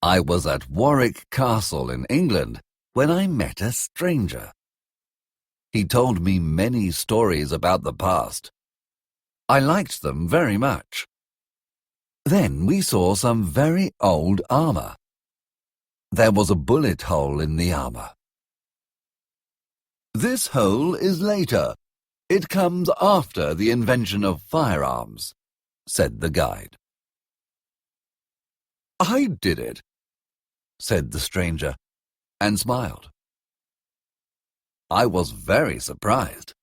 I was at Warwick Castle in England when I met a stranger. He told me many stories about the past. I liked them very much. Then we saw some very old armor. There was a bullet hole in the armor. "This hole is later. It comes after the invention of firearms," said the guide. "I did it," said the stranger, and smiled. I was very surprised.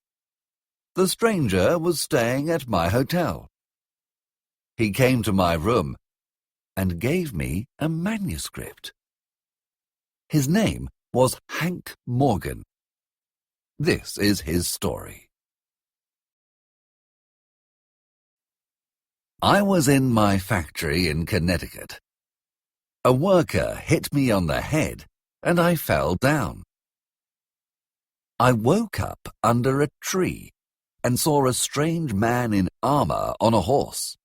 The stranger was staying at my hotel. He came to my room and gave me a manuscript. His name was Hank Morgan. This is his story. I was in my factory in Connecticut. A worker hit me on the head and I fell down. I woke up under a tree and saw a strange man in armor on a horse.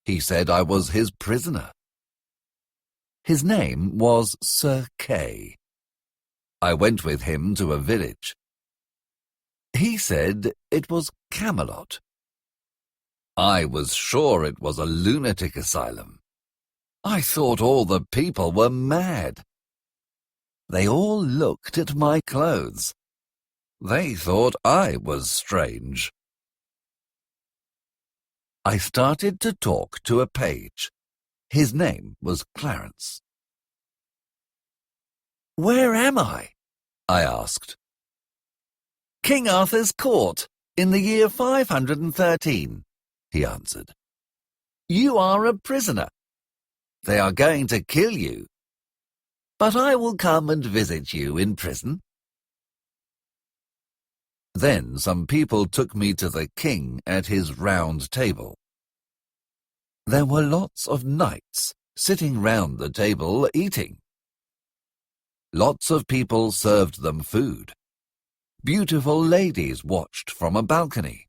He said I was his prisoner. His name was Sir Kay. I went with him to a village. He said it was Camelot. I was sure it was a lunatic asylum. I thought all the people were mad. They all looked at my clothes. They thought I was strange. I started to talk to a page. His name was Clarence. "Where am I?" I asked. "King Arthur's court, in the year 513, he answered. "You are a prisoner. They are going to kill you. But I will come and visit you in prison." Then some people took me to the king at his round table. There were lots of knights sitting round the table eating. Lots of people served them food. Beautiful ladies watched from a balcony.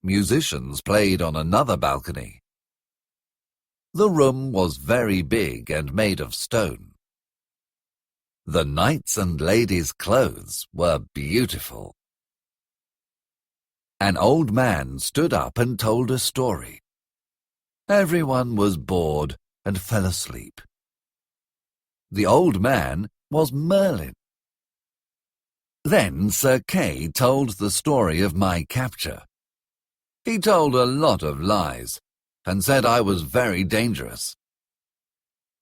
Musicians played on another balcony. The room was very big and made of stone. The knights' and ladies' clothes were beautiful. An old man stood up and told a story. Everyone was bored and fell asleep. The old man was Merlin. Then Sir Kay told the story of my capture. He told a lot of lies and said I was very dangerous.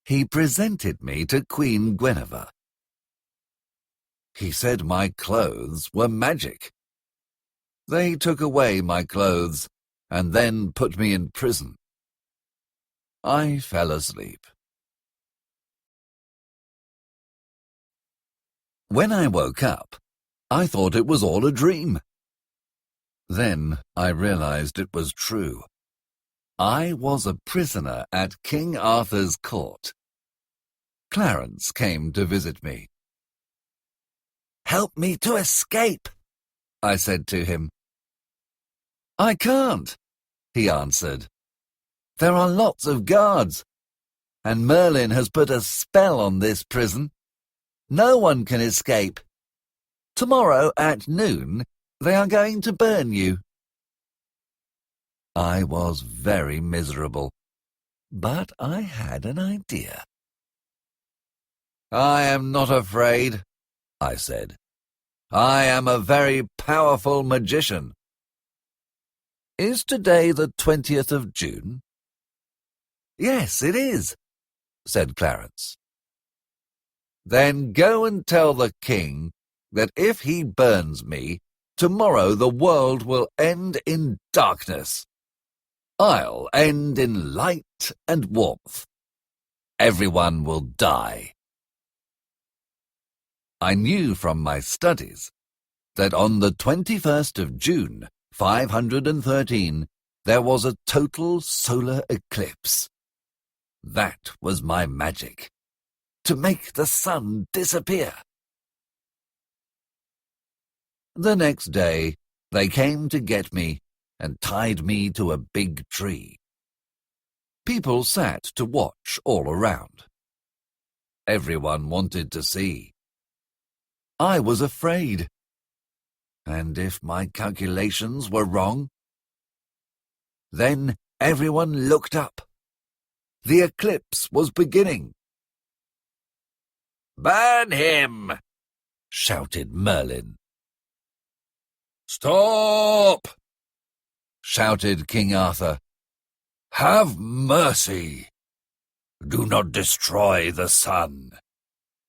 He presented me to Queen Guinevere. He said my clothes were magic. They took away my clothes and then put me in prison. I fell asleep. When I woke up, I thought it was all a dream. Then I realized it was true. I was a prisoner at King Arthur's court. Clarence came to visit me. "Help me to escape," I said to him. "I can't," he answered. "There are lots of guards, and Merlin has put a spell on this prison. No one can escape. Tomorrow at noon, they are going to burn you." I was very miserable, but I had an idea. "I am not afraid," I said. "I am a very powerful magician." "Is today the 20th of June?" "Yes, it is," said Clarence. "Then go and tell the king that if he burns me, tomorrow the world will end in darkness. I'll end in light and warmth. Everyone will die." I knew from my studies that on the 21st of June, 513, there was a total solar eclipse. That was my magic, to make the sun disappear. The next day, they came to get me and tied me to a big tree. People sat to watch all around. Everyone wanted to see. I was afraid. And if my calculations were wrong? Then everyone looked up. The eclipse was beginning. "Burn him!" shouted Merlin. "Stop!" shouted King Arthur. "Have mercy! Do not destroy the sun.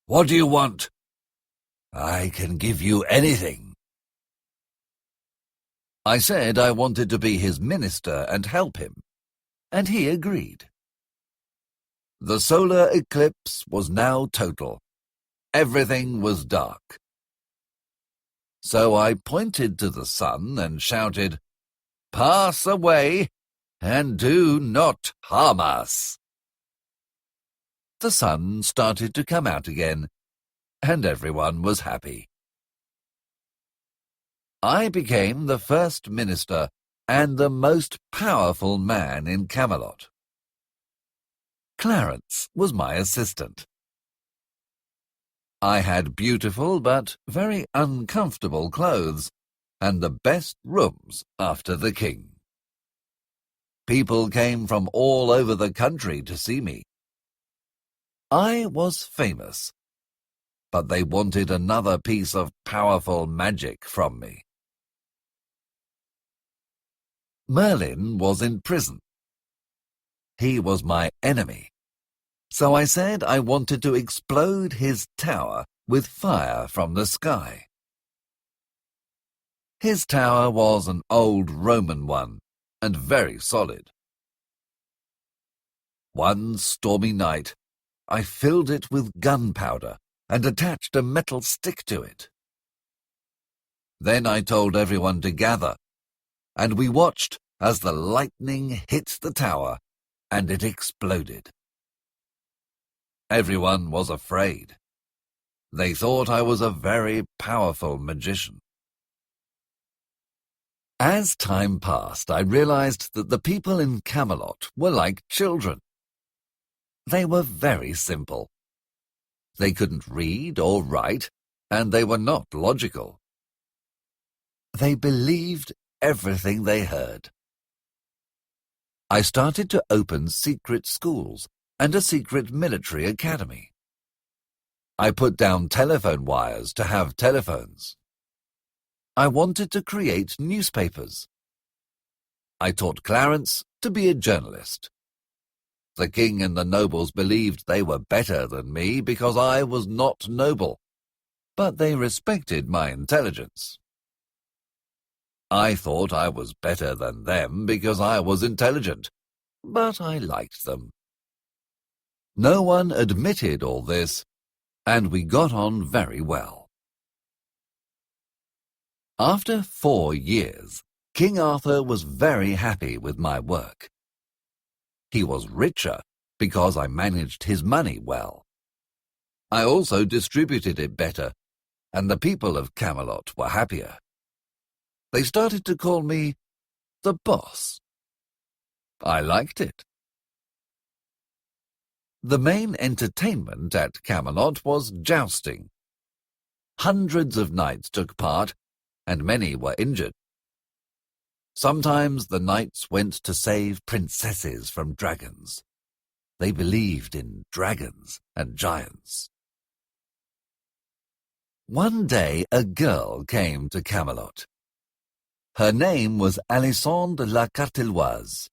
What do you want? I can give you anything." I said I wanted to be his minister and help him, and he agreed. The solar eclipse was now total. Everything was dark. So I pointed to the sun and shouted, "Pass away, and do not harm us." The sun started to come out again, and everyone was happy. I became the first minister and the most powerful man in Camelot. Clarence was my assistant. I had beautiful but very uncomfortable clothes and the best rooms after the king. People came from all over the country to see me. I was famous, but they wanted another piece of powerful magic from me. Merlin was in prison. He was my enemy, so I said I wanted to explode his tower with fire from the sky. His tower was an old Roman one and very solid. One stormy night, I filled it with gunpowder and attached a metal stick to it. Then I told everyone to gather, and we watched as the lightning hit the tower and it exploded. Everyone was afraid. They thought I was a very powerful magician. As time passed, I realized that the people in Camelot were like children. They were very simple. They couldn't read or write, and they were not logical. They believed everything they heard. I started to open secret schools and a secret military academy. I put down telephone wires to have telephones. I wanted to create newspapers. I taught Clarence to be a journalist. The king and the nobles believed they were better than me because I was not noble, but they respected my intelligence. I thought I was better than them because I was intelligent, but I liked them. No one admitted all this, and we got on very well. After 4 years, King Arthur was very happy with my work. He was richer because I managed his money well. I also distributed it better, and the people of Camelot were happier. They started to call me the boss. I liked it. The main entertainment at Camelot was jousting. Hundreds of knights took part, and many were injured. Sometimes the knights went to save princesses from dragons. They believed in dragons and giants. One day a girl came to Camelot. Her name was Alison de la Carteloise.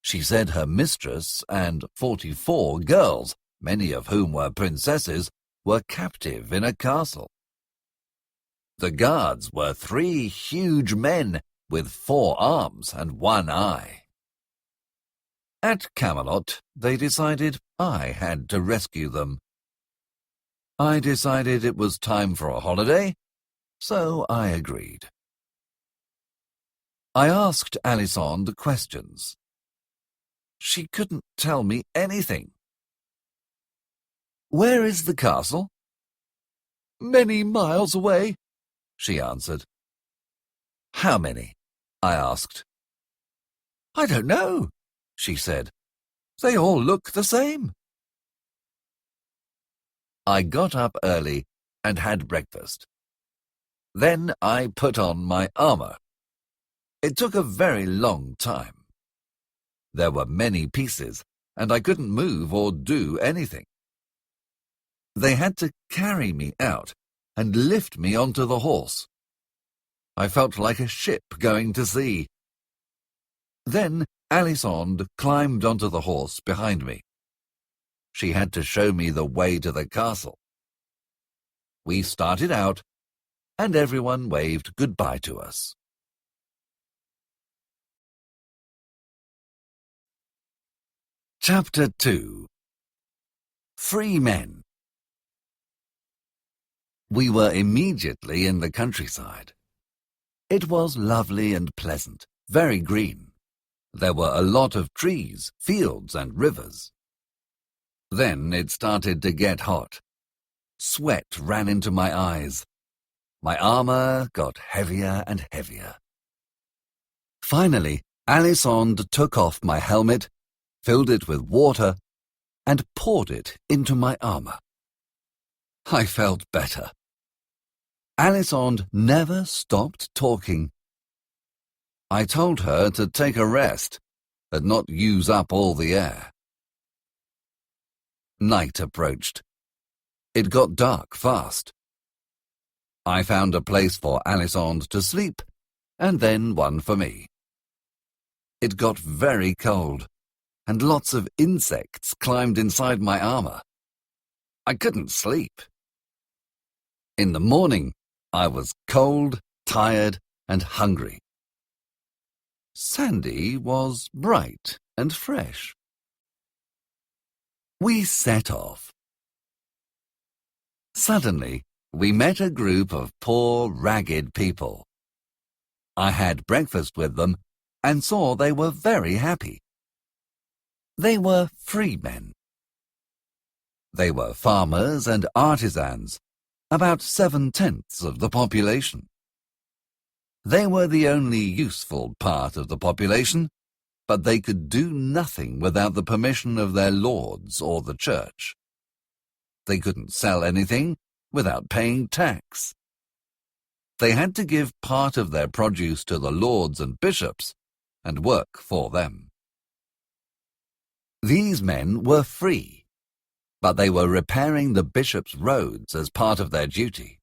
She said her mistress and 44 girls, many of whom were princesses, were captive in a castle. The guards were 3 huge men with 4 arms and 1 eye. At Camelot, they decided I had to rescue them. I decided it was time for a holiday, so I agreed. I asked Alison the questions. She couldn't tell me anything. "Where is the castle?" "Many miles away," she answered. "How many?" I asked. "I don't know," she said. "They all look the same." I got up early and had breakfast. Then I put on my armor. It took a very long time. There were many pieces, and I couldn't move or do anything. They had to carry me out and lift me onto the horse. I felt like a ship going to sea. Then Alisande climbed onto the horse behind me. She had to show me the way to the castle. We started out, and everyone waved goodbye to us. Chapter 2. Free Men. We were immediately in the countryside. It was lovely and pleasant, very green. There were a lot of trees, fields, and rivers. Then it started to get hot. Sweat ran into my eyes. My armor got heavier and heavier. Finally, Alisande took off my helmet, filled it with water, and poured it into my armor. I felt better. Alisande never stopped talking. I told her to take a rest and not use up all the air. Night approached. It got dark fast. I found a place for Alisande to sleep, and then one for me. It got very cold, and lots of insects climbed inside my armor. I couldn't sleep. In the morning, I was cold, tired, and hungry. Sandy was bright and fresh. We set off. Suddenly, we met a group of poor, ragged people. I had breakfast with them and saw they were very happy. They were free men. They were farmers and artisans, about 7/10 of the population. They were the only useful part of the population, but they could do nothing without the permission of their lords or the church. They couldn't sell anything without paying tax. They had to give part of their produce to the lords and bishops and work for them. These men were free, but they were repairing the bishop's roads as part of their duty.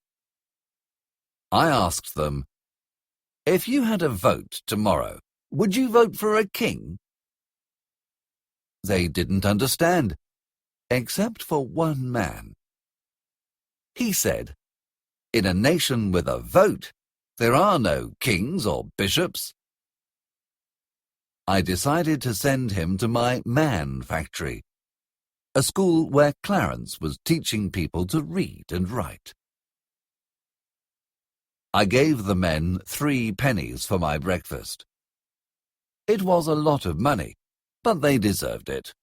I asked them, "If you had a vote tomorrow, would you vote for a king?" They didn't understand, except for one man. He said, "In a nation with a vote, there are no kings or bishops." I decided to send him to my man factory, a school where Clarence was teaching people to read and write. I gave the men 3 pennies for my breakfast. It was a lot of money, but they deserved it.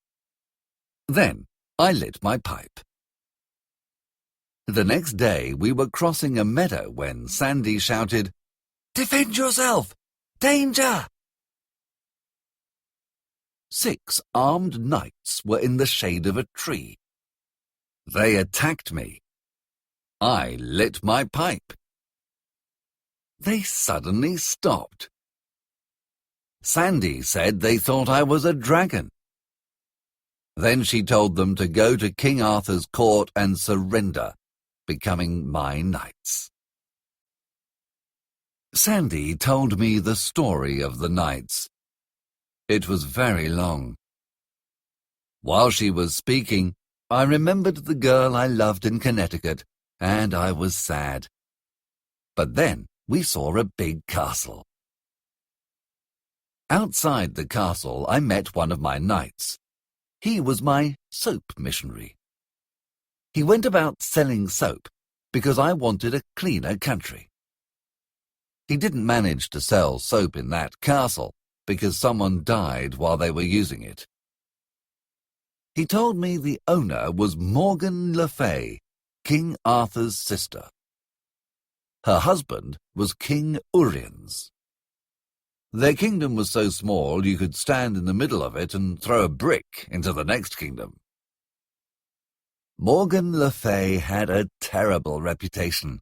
Then I lit my pipe. The next day we were crossing a meadow when Sandy shouted, "Defend yourself! Danger!" 6 armed knights were in the shade of a tree. They attacked me. I lit my pipe. They suddenly stopped. Sandy said they thought I was a dragon. Then she told them to go to King Arthur's court and surrender, becoming my knights. Sandy told me the story of the knights. It was very long. While she was speaking, I remembered the girl I loved in Connecticut, and I was sad. But then we saw a big castle. Outside the castle, I met one of my knights. He was my soap missionary. He went about selling soap because I wanted a cleaner country. He didn't manage to sell soap in that castle because someone died while they were using it. He told me the owner was Morgan Le Fay, King Arthur's sister. Her husband was King Uriens. Their kingdom was so small you could stand in the middle of it and throw a brick into the next kingdom. Morgan Le Fay had a terrible reputation,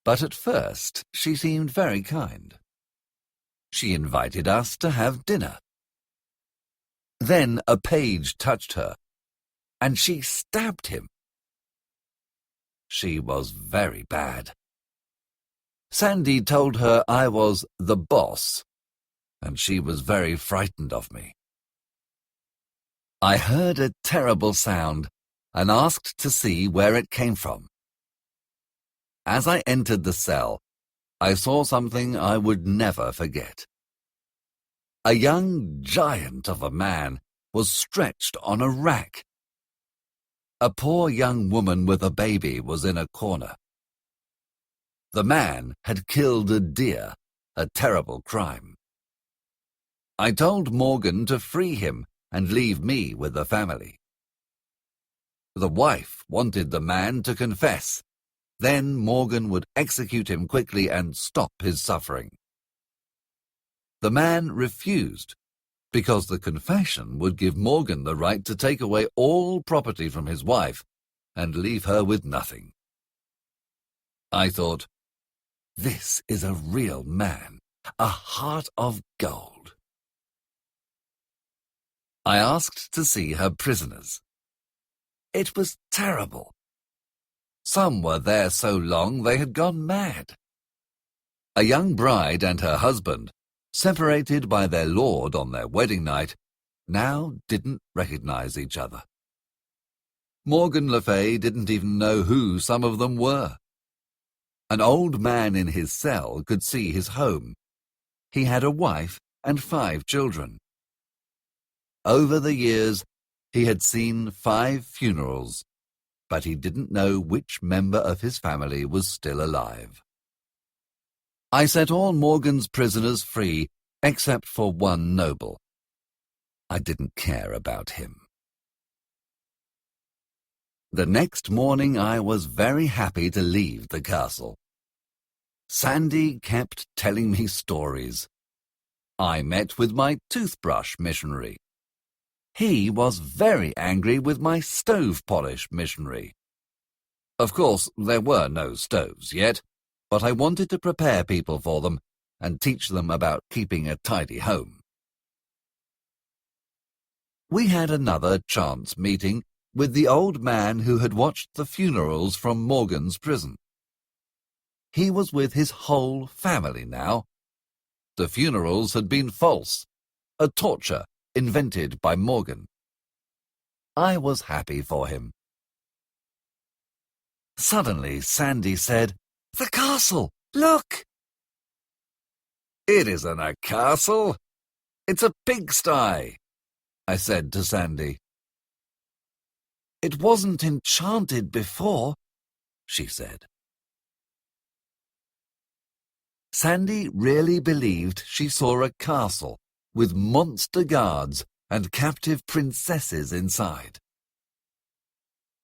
but at first she seemed very kind. She invited us to have dinner. Then a page touched her, and she stabbed him. She was very bad. Sandy told her I was the boss, and she was very frightened of me. I heard a terrible sound and asked to see where it came from. As I entered the cell, I saw something I would never forget. A young giant of a man was stretched on a rack. A poor young woman with a baby was in a corner. The man had killed a deer, a terrible crime. I told Morgan to free him and leave me with the family. The wife wanted the man to confess. Then Morgan would execute him quickly and stop his suffering. The man refused, because the confession would give Morgan the right to take away all property from his wife and leave her with nothing. I thought, this is a real man, a heart of gold. I asked to see her prisoners. It was terrible. Some were there so long they had gone mad. A young bride and her husband, separated by their lord on their wedding night, now didn't recognize each other. Morgan Le Fay didn't even know who some of them were. An old man in his cell could see his home. He had a wife and 5 children. Over the years, he had seen 5 funerals, but he didn't know which member of his family was still alive. I set all Morgan's prisoners free, except for one noble. I didn't care about him. The next morning I was very happy to leave the castle. Sandy kept telling me stories. I met with my toothbrush missionary. He was very angry with my stove polish missionary. Of course, there were no stoves yet, but I wanted to prepare people for them and teach them about keeping a tidy home. We had another chance meeting with the old man who had watched the funerals from Morgan's prison. He was with his whole family now. The funerals had been false, a torture invented by Morgan. I was happy for him. Suddenly Sandy said, "The castle! Look!" "It isn't a castle. It's a pigsty," I said to Sandy. "It wasn't enchanted before," she said. Sandy really believed she saw a castle with monster guards and captive princesses inside.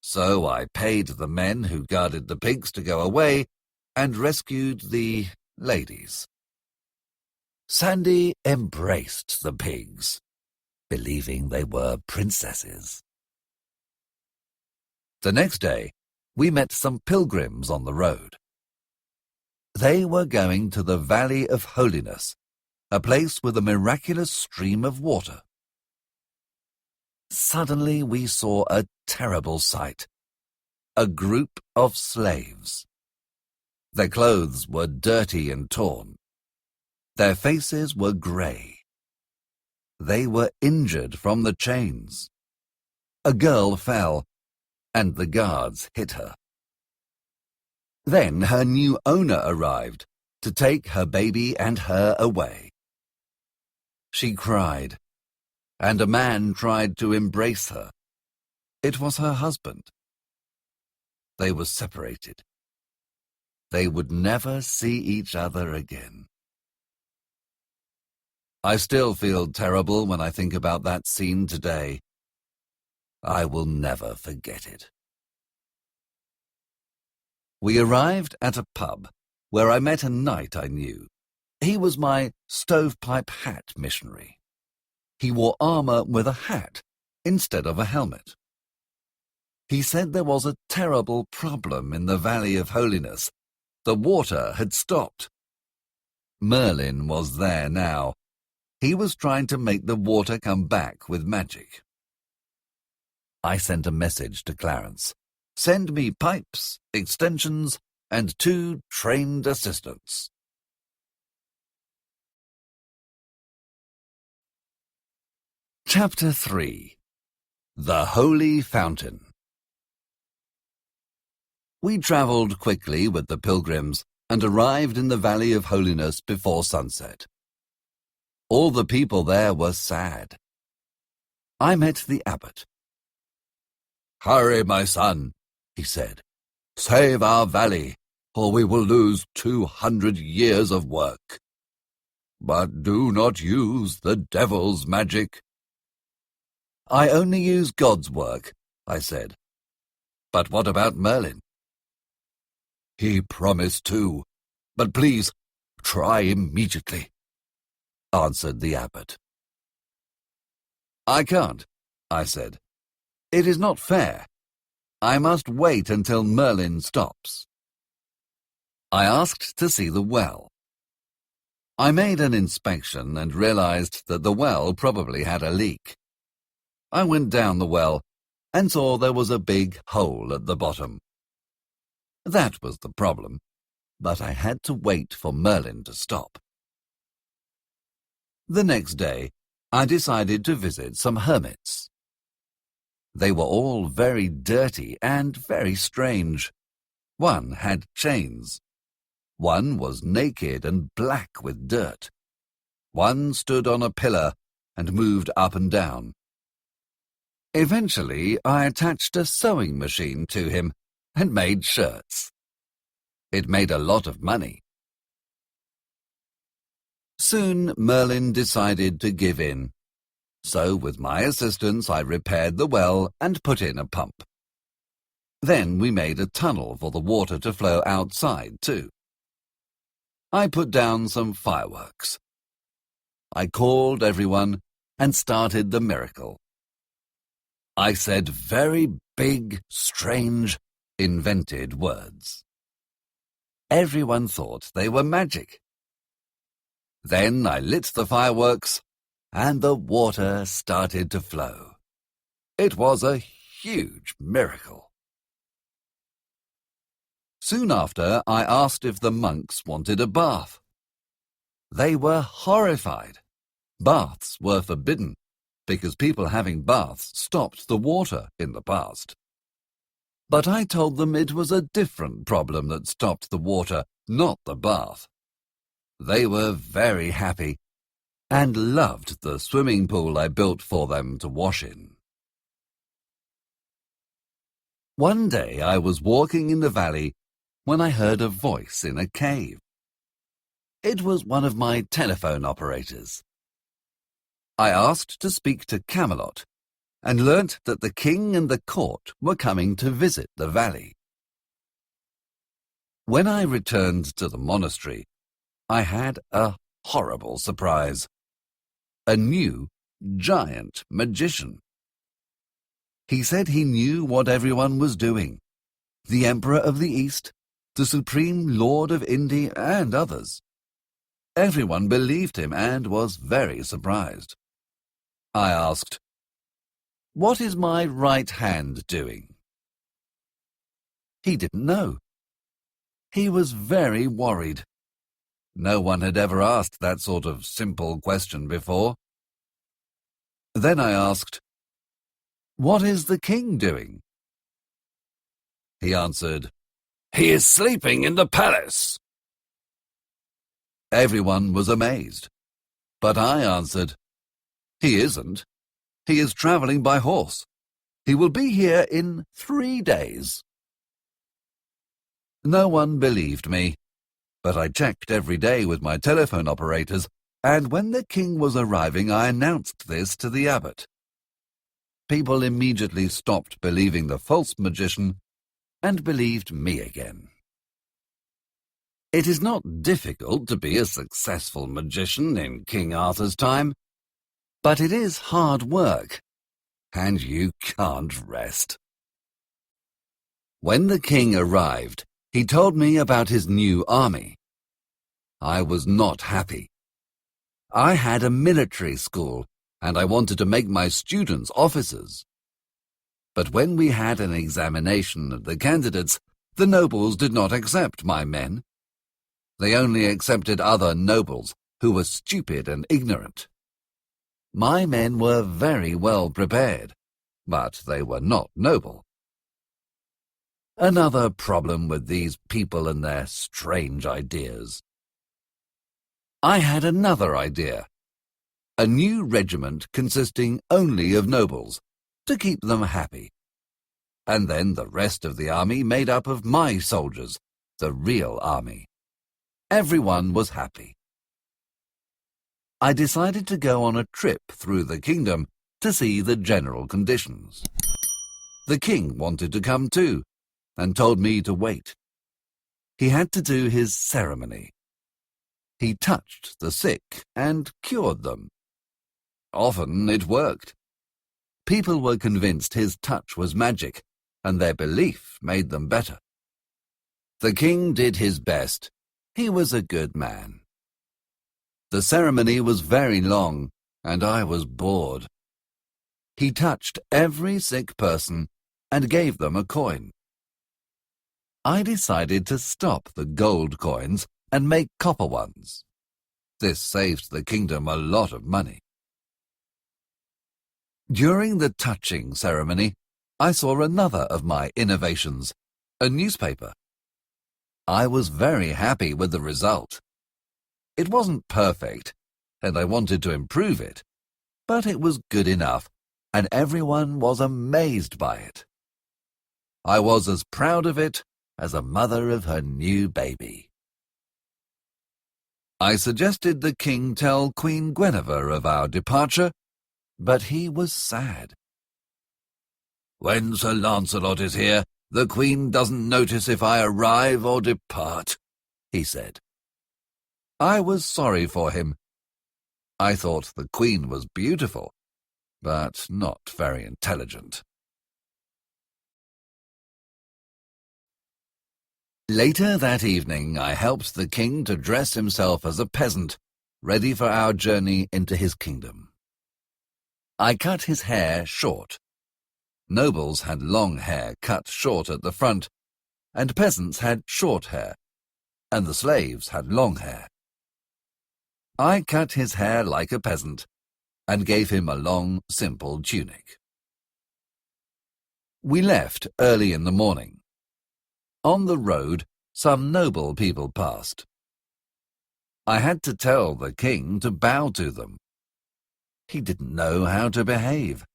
So I paid the men who guarded the pigs to go away and rescued the ladies. Sandy embraced the pigs, believing they were princesses. The next day, we met some pilgrims on the road. They were going to the Valley of Holiness, a place with a miraculous stream of water. Suddenly we saw a terrible sight. A group of slaves. Their clothes were dirty and torn. Their faces were grey. They were injured from the chains. A girl fell, and the guards hit her. Then her new owner arrived to take her baby and her away. She cried, and a man tried to embrace her. It was her husband. They were separated. They would never see each other again. I still feel terrible when I think about that scene today. I will never forget it. We arrived at a pub where I met a knight I knew. He was my stovepipe hat missionary. He wore armor with a hat instead of a helmet. He said there was a terrible problem in the Valley of Holiness. The water had stopped. Merlin was there now. He was trying to make the water come back with magic. I sent a message to Clarence. Send me pipes, extensions, and 2 trained assistants. Chapter 3. The Holy Fountain. We travelled quickly with the pilgrims and arrived in the Valley of Holiness before sunset. All the people there were sad. I met the abbot. "Hurry, my son," he said. "Save our valley, or we will lose 200 years of work. But do not use the devil's magic." "I only use God's work," I said. "But what about Merlin?" "He promised to, but please try immediately," answered the abbot. "I can't," I said. "It is not fair. I must wait until Merlin stops." I asked to see the well. I made an inspection and realized that the well probably had a leak. I went down the well and saw there was a big hole at the bottom. That was the problem, but I had to wait for Merlin to stop. The next day, I decided to visit some hermits. They were all very dirty and very strange. One had chains. One was naked and black with dirt. One stood on a pillar and moved up and down. Eventually, I attached a sewing machine to him and made shirts. It made a lot of money. Soon Merlin decided to give in. So with my assistance I repaired the well and put in a pump. Then we made a tunnel for the water to flow outside too. I put down some fireworks. I called everyone and started the miracle. I said very big, strange, invented words. Everyone thought they were magic. Then I lit the fireworks, and the water started to flow. It was a huge miracle. Soon after, I asked if the monks wanted a bath. They were horrified. Baths were forbidden, because people having baths stopped the water in the past. But I told them it was a different problem that stopped the water, not the bath. They were very happy and loved the swimming pool I built for them to wash in. One day I was walking in the valley when I heard a voice in a cave. It was one of my telephone operators. I asked to speak to Camelot and learnt that the king and the court were coming to visit the valley. When I returned to the monastery, I had a horrible surprise. A new, giant magician. He said he knew what everyone was doing. The Emperor of the East, the Supreme Lord of India, and others. Everyone believed him and was very surprised. I asked, "What is my right hand doing?" He didn't know. He was very worried. No one had ever asked that sort of simple question before. Then I asked, "What is the king doing?" He answered, "He is sleeping in the palace." Everyone was amazed, but I answered, "He isn't. He is travelling by horse. He will be here in 3 days." No one believed me, but I checked every day with my telephone operators, and when the king was arriving I announced this to the abbot. People immediately stopped believing the false magician and believed me again. It is not difficult to be a successful magician in King Arthur's time, but it is hard work, and you can't rest. When the king arrived, he told me about his new army. I was not happy. I had a military school, and I wanted to make my students officers. But when we had an examination of the candidates, the nobles did not accept my men. They only accepted other nobles who were stupid and ignorant. My men were very well prepared, but they were not noble. Another problem with these people and their strange ideas. I had another idea. A new regiment consisting only of nobles, to keep them happy. And then the rest of the army made up of my soldiers, the real army. Everyone was happy. I decided to go on a trip through the kingdom to see the general conditions. The king wanted to come too, and told me to wait. He had to do his ceremony. He touched the sick and cured them. Often it worked. People were convinced his touch was magic, and their belief made them better. The king did his best. He was a good man. The ceremony was very long, and I was bored. He touched every sick person and gave them a coin. I decided to stop the gold coins and make copper ones. This saved the kingdom a lot of money. During the touching ceremony, I saw another of my innovations, a newspaper. I was very happy with the result. It wasn't perfect, and I wanted to improve it, but it was good enough, and everyone was amazed by it. I was as proud of it as a mother of her new baby. I suggested the king tell Queen Guinevere of our departure, but he was sad. "When Sir Lancelot is here, the queen doesn't notice if I arrive or depart," he said. I was sorry for him. I thought the queen was beautiful, but not very intelligent. Later that evening, I helped the king to dress himself as a peasant, ready for our journey into his kingdom. I cut his hair short. Nobles had long hair cut short at the front, and peasants had short hair, and the slaves had long hair. I cut his hair like a peasant, and gave him a long, simple tunic. We left early in the morning. On the road, some noble people passed. I had to tell the king to bow to them. He didn't know how to behave.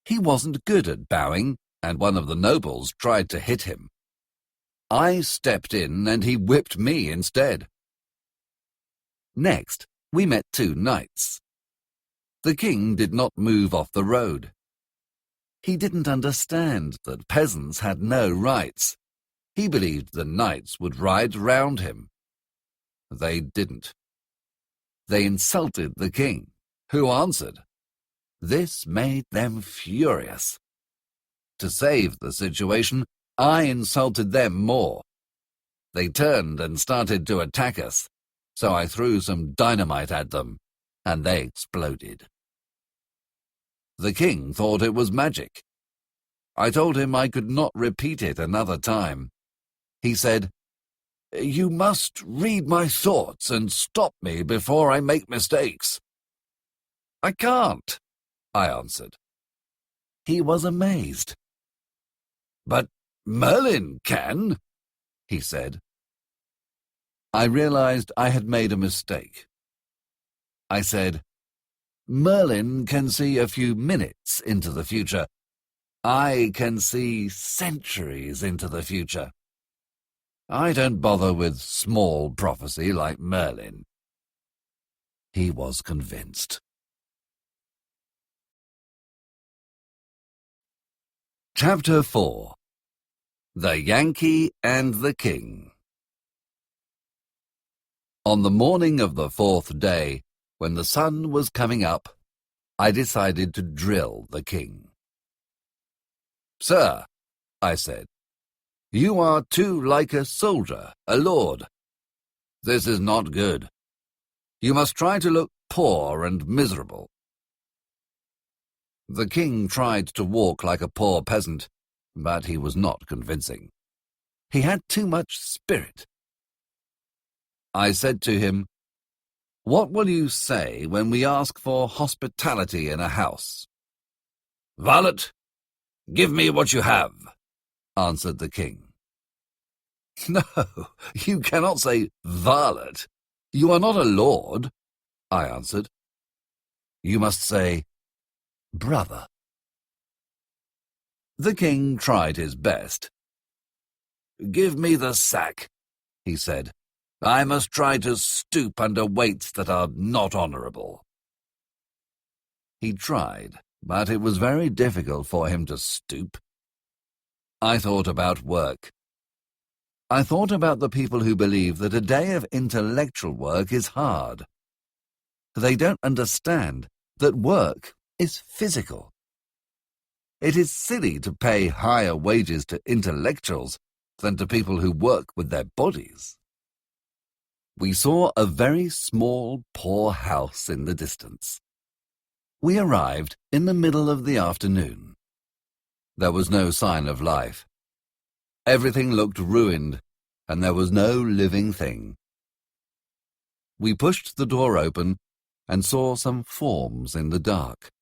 He wasn't good at bowing, and one of the nobles tried to hit him. I stepped in, and he whipped me instead. Next, we met two knights. The king did not move off the road. He didn't understand that peasants had no rights. He believed the knights would ride round him. They didn't. They insulted the king, who answered. This made them furious. To save the situation, I insulted them more. They turned and started to attack us, so I threw some dynamite at them, and they exploded. The king thought it was magic. I told him I could not repeat it another time. He said, "You must read my thoughts and stop me before I make mistakes." "I can't," I answered. He was amazed. "But Merlin can," he said. I realized I had made a mistake. I said, "Merlin can see a few minutes into the future. I can see centuries into the future. I don't bother with small prophecy like Merlin." He was convinced. Chapter 4. The Yankee and the King. On the morning of the 4th day, when the sun was coming up, I decided to drill the king. "Sir," I said, "you are too like a soldier, a lord. This is not good. You must try to look poor and miserable." The king tried to walk like a poor peasant, but he was not convincing. He had too much spirit. I said to him, "What will you say when we ask for hospitality in a house?" "Varlet, give me what you have," answered the king. "No, you cannot say varlet. You are not a lord," I answered. "You must say brother." The king tried his best. "Give me the sack," he said. "I must try to stoop under weights that are not honourable." He tried, but it was very difficult for him to stoop. I thought about work. I thought about the people who believe that a day of intellectual work is hard. They don't understand that work is physical. It is silly to pay higher wages to intellectuals than to people who work with their bodies. We saw a very small, poor house in the distance. We arrived in the middle of the afternoon. There was no sign of life. Everything looked ruined, and there was no living thing. We pushed the door open and saw some forms in the dark.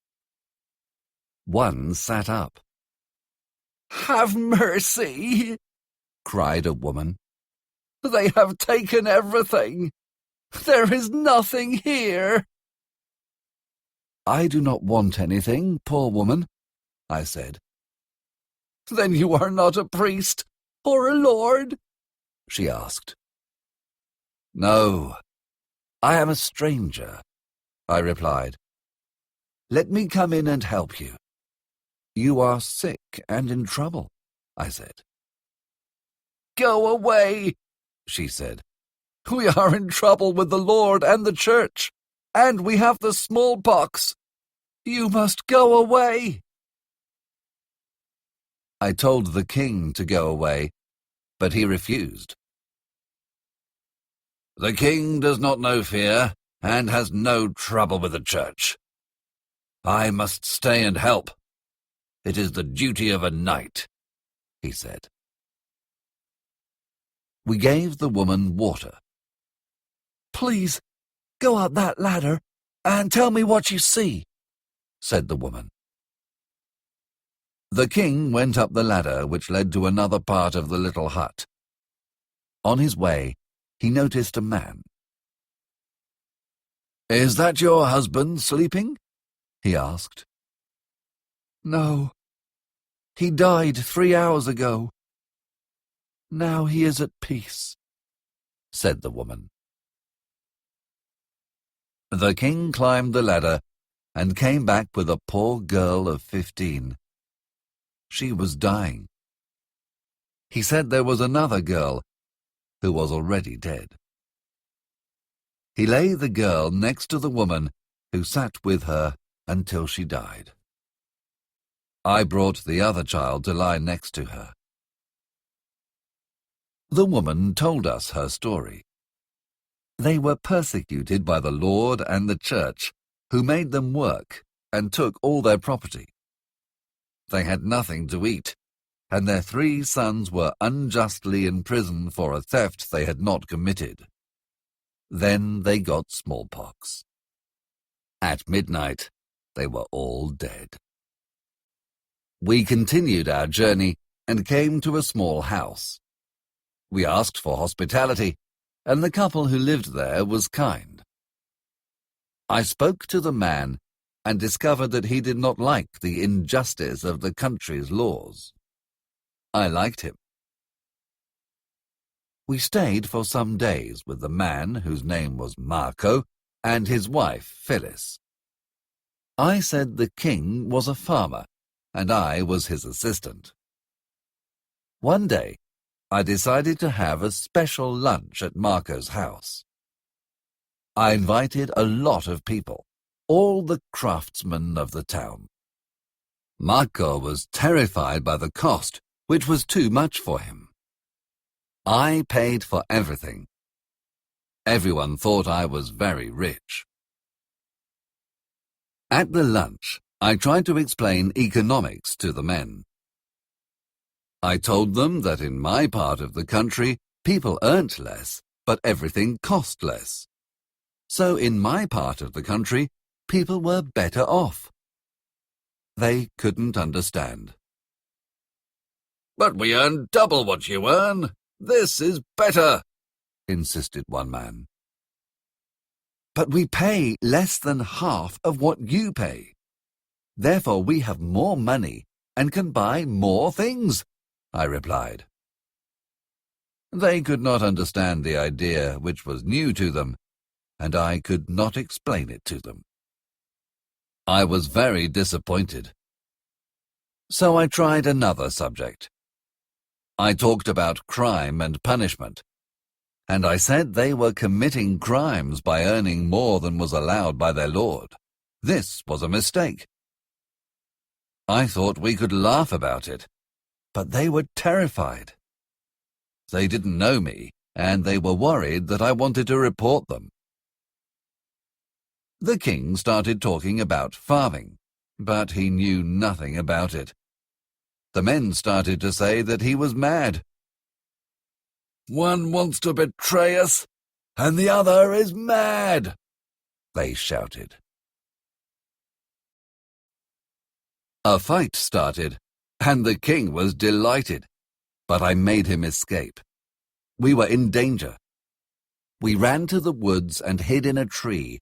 One sat up. "Have mercy!" cried a woman. "They have taken everything. There is nothing here." "I do not want anything, poor woman," I said. "Then you are not a priest or a lord?" she asked. "No, I am a stranger," I replied. "Let me come in and help you." "You are sick and in trouble," I said. "Go away," she said. "We are in trouble with the Lord and the church, and we have the smallpox. You must go away." I told the king to go away, but he refused. "The king does not know fear and has no trouble with the church. I must stay and help. It is the duty of a knight," he said. We gave the woman water. "Please, go up that ladder and tell me what you see," said the woman. The king went up the ladder which led to another part of the little hut. On his way, he noticed a man. "Is that your husband sleeping?" he asked. "No. He died 3 hours ago. Now he is at peace," said the woman. The king climbed the ladder and came back with a poor girl of 15. She was dying. He said there was another girl who was already dead. He lay the girl next to the woman who sat with her until she died. I brought the other child to lie next to her. The woman told us her story. They were persecuted by the Lord and the church, who made them work and took all their property. They had nothing to eat, and their 3 sons were unjustly in prison for a theft they had not committed. Then they got smallpox. At midnight, they were all dead. We continued our journey and came to a small house. We asked for hospitality, and the couple who lived there was kind. I spoke to the man and discovered that he did not like the injustice of the country's laws. I liked him. We stayed for some days with the man, whose name was Marco, and his wife, Phyllis. I said the king was a farmer, and I was his assistant. One day, I decided to have a special lunch at Marco's house. I invited a lot of people, all the craftsmen of the town. Marco was terrified by the cost, which was too much for him. I paid for everything. Everyone thought I was very rich. At the lunch, I tried to explain economics to the men. I told them that in my part of the country, people earned less, but everything cost less. So in my part of the country, people were better off. They couldn't understand. "But we earn double what you earn. This is better," insisted one man. "But we pay less than half of what you pay. Therefore we have more money and can buy more things," I replied. They could not understand the idea, which was new to them, and I could not explain it to them. I was very disappointed. So I tried another subject. I talked about crime and punishment, and I said they were committing crimes by earning more than was allowed by their lord. This was a mistake. I thought we could laugh about it, but they were terrified. They didn't know me, and they were worried that I wanted to report them. The king started talking about farming, but he knew nothing about it. The men started to say that he was mad. "One wants to betray us, and the other is mad," they shouted. A fight started, and the king was delighted, but I made him escape. We were in danger. We ran to the woods and hid in a tree,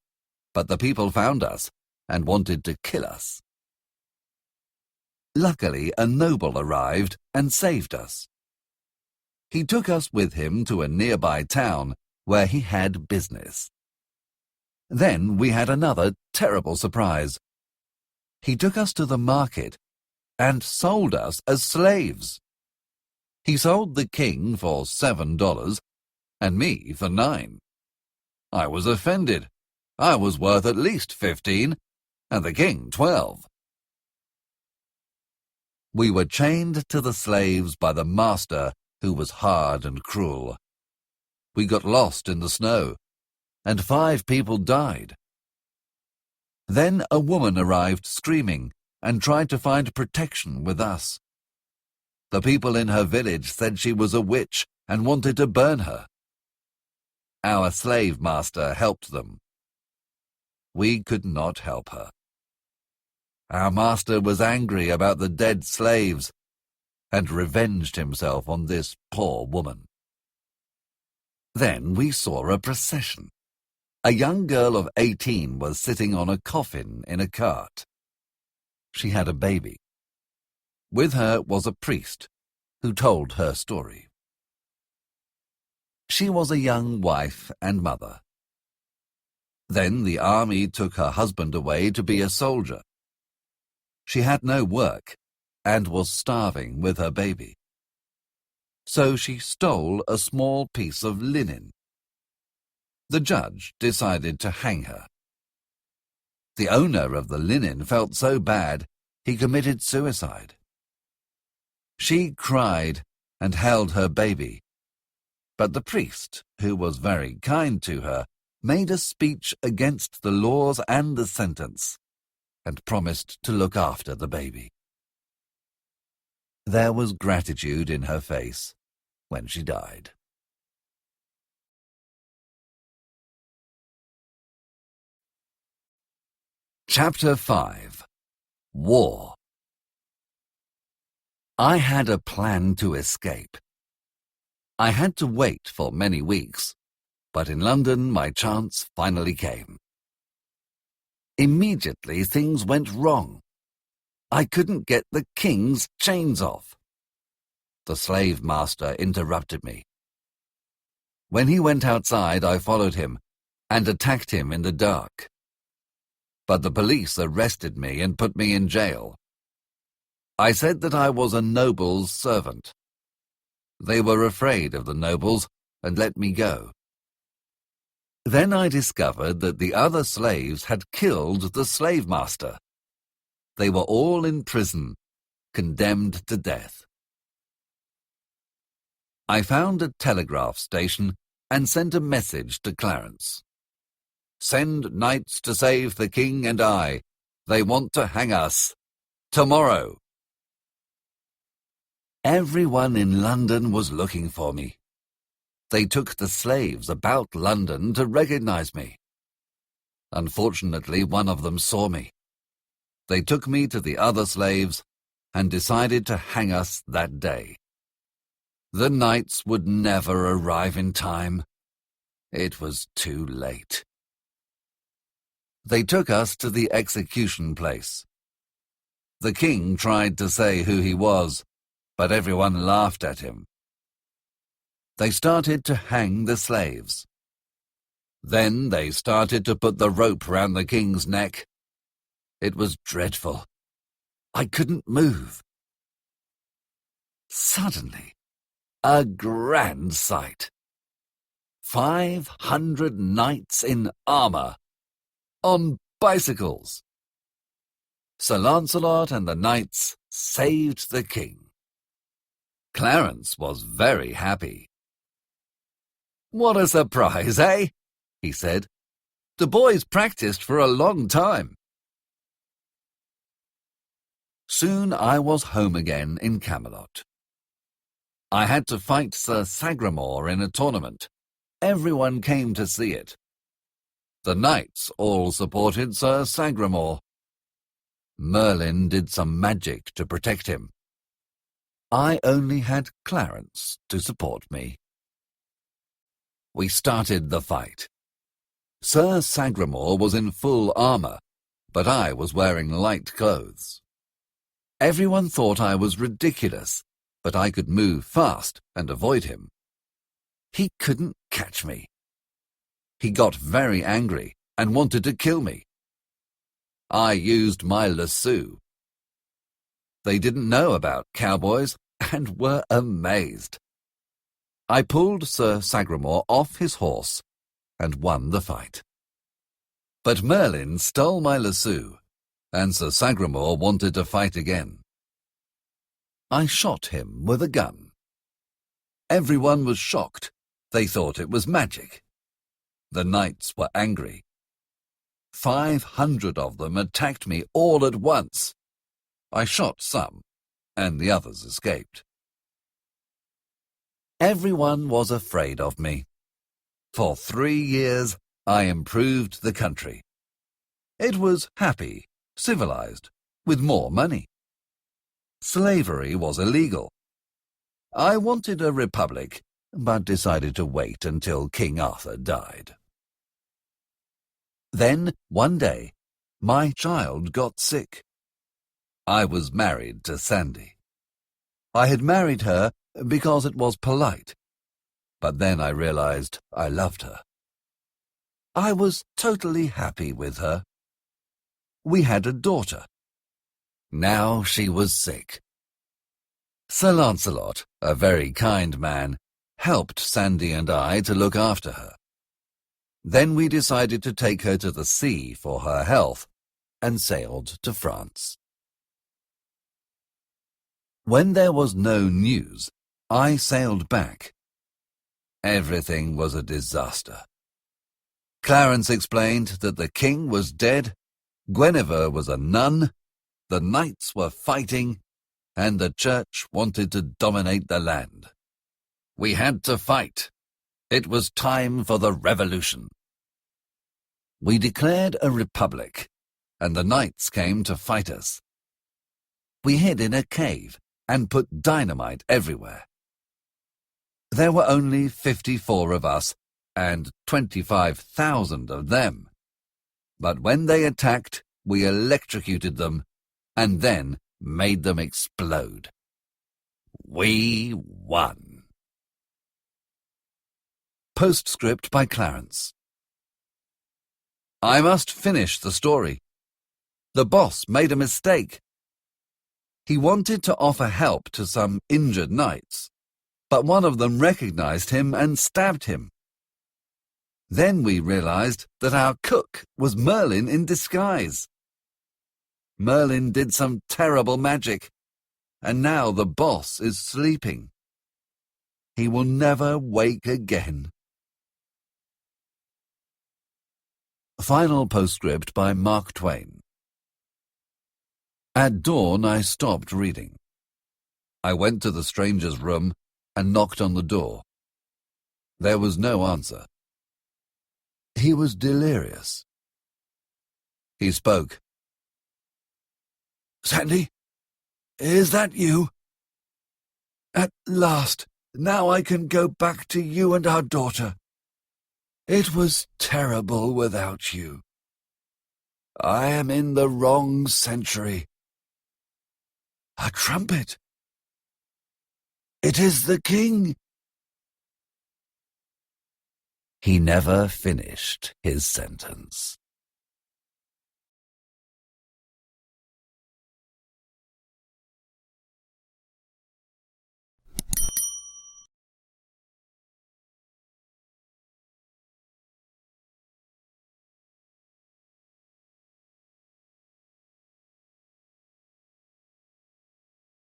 but the people found us and wanted to kill us. Luckily, a noble arrived and saved us. He took us with him to a nearby town where he had business. Then we had another terrible surprise. He took us to the market and sold us as slaves. He sold the king for $7 and me for $9. I was offended. I was worth at least 15, and the king 12. We were chained to the slaves by the master, who was hard and cruel. We got lost in the snow, and 5 people died. Then a woman arrived screaming and tried to find protection with us. The people in her village said she was a witch and wanted to burn her. Our slave master helped them. We could not help her. Our master was angry about the dead slaves and revenged himself on this poor woman. Then we saw a procession. A young girl of 18 was sitting on a coffin in a cart. She had a baby. With her was a priest who told her story. She was a young wife and mother. Then the army took her husband away to be a soldier. She had no work and was starving with her baby. So she stole a small piece of linen. The judge decided to hang her. The owner of the linen felt so bad he committed suicide. She cried and held her baby, but the priest, who was very kind to her, made a speech against the laws and the sentence, and promised to look after the baby. There was gratitude in her face when she died. Chapter 5. War. I had a plan to escape. I had to wait for many weeks, but in London my chance finally came. Immediately things went wrong. I couldn't get the king's chains off. The slave master interrupted me. When he went outside, I followed him and attacked him in the dark. But the police arrested me and put me in jail. I said that I was a noble's servant. They were afraid of the nobles and let me go. Then I discovered that the other slaves had killed the slave master. They were all in prison, condemned to death. I found a telegraph station and sent a message to Clarence. "Send knights to save the king and I. They want to hang us. Tomorrow." Everyone in London was looking for me. They took the slaves about London to recognize me. Unfortunately, one of them saw me. They took me to the other slaves and decided to hang us that day. The knights would never arrive in time. It was too late. They took us to the execution place. The king tried to say who he was, but everyone laughed at him. They started to hang the slaves. Then they started to put the rope round the king's neck. It was dreadful. I couldn't move. Suddenly, a grand sight. 500 knights in armour, on bicycles. Sir Lancelot and the knights saved the king. Clarence was very happy. "What a surprise, eh?" he said. "The boys practiced for a long time." Soon I was home again in Camelot. I had to fight Sir Sagramore in a tournament. Everyone came to see it. The knights all supported Sir Sagramore. Merlin did some magic to protect him. I only had Clarence to support me. We started the fight. Sir Sagramore was in full armour, but I was wearing light clothes. Everyone thought I was ridiculous, but I could move fast and avoid him. He couldn't catch me. He got very angry and wanted to kill me. I used my lasso. They didn't know about cowboys and were amazed. I pulled Sir Sagramore off his horse and won the fight. But Merlin stole my lasso, and Sir Sagramore wanted to fight again. I shot him with a gun. Everyone was shocked. They thought it was magic. The knights were angry. 500 of them attacked me all at once. I shot some, and the others escaped. Everyone was afraid of me. For 3 years, I improved the country. It was happy, civilized, with more money. Slavery was illegal. I wanted a republic, but decided to wait until King Arthur died. Then, one day, my child got sick. I was married to Sandy. I had married her because it was polite, but then I realized I loved her. I was totally happy with her. We had a daughter. Now she was sick. Sir Lancelot, a very kind man, helped Sandy and I to look after her. Then we decided to take her to the sea for her health and sailed to France. When there was no news, I sailed back. Everything was a disaster. Clarence explained that the king was dead, Guinevere was a nun, the knights were fighting, and the church wanted to dominate the land. We had to fight. It was time for the revolution. We declared a republic, and the knights came to fight us. We hid in a cave and put dynamite everywhere. There were only 54 of us and 25,000 of them. But when they attacked, we electrocuted them and then made them explode. We won. Postscript by Clarence. I must finish the story. The boss made a mistake. He wanted to offer help to some injured knights, but one of them recognized him and stabbed him. Then we realized that our cook was Merlin in disguise. Merlin did some terrible magic, and now the boss is sleeping. He will never wake again. Final postscript by Mark Twain. At dawn I stopped reading. I went to the stranger's room and knocked on the door. There was no answer. He was delirious. He spoke. "Sandy, is that you? At last, now I can go back to you and our daughter. It was terrible without you. I am in the wrong century. A trumpet. It is the king." He never finished his sentence.